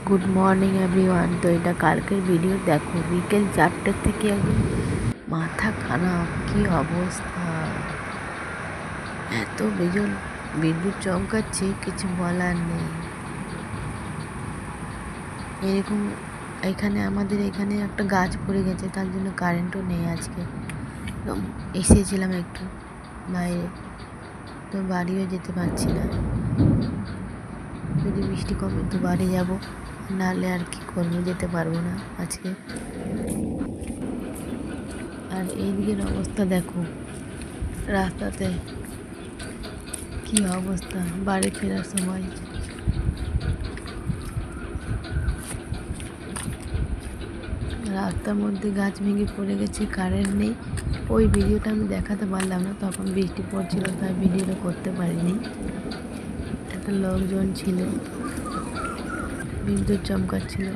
Good morning everyone. তো এটা কালকের ভিডিও। দেখো বিকেল 4টে থেকে একদম মাথা খারাপ, কি অবস্থা! এত বিদ্যুৎ চমকাচ্ছে, কিছু বলার নেই। এরকম আমাদের এখানে একটা গাছ পড়ে গেছে, তার জন্য কারেন্টও নেই আজকে। এসেছিলাম একটু বাইরে, তো বাড়িও যেতে পারছি না। যদি বৃষ্টি কমে তো বাড়ি যাব, নাহলে আর কি করবো, যেতে পারবো না আজকে। আর এই দিকের অবস্থা দেখো, রাস্তাতে কি অবস্থা। বাড়ি ফেরার সময় রাস্তার মধ্যে গাছ ভেঙে পড়ে গেছে, কারেন্ট নেই। ওই ভিডিওটা আমি দেখাতে পারলাম না, তখন বৃষ্টি পড়ছিল, তাই ভিডিওটা করতে পারিনি। একটা লোকজন ছিল, বিদ্যুৎ চমকাচ্ছিল।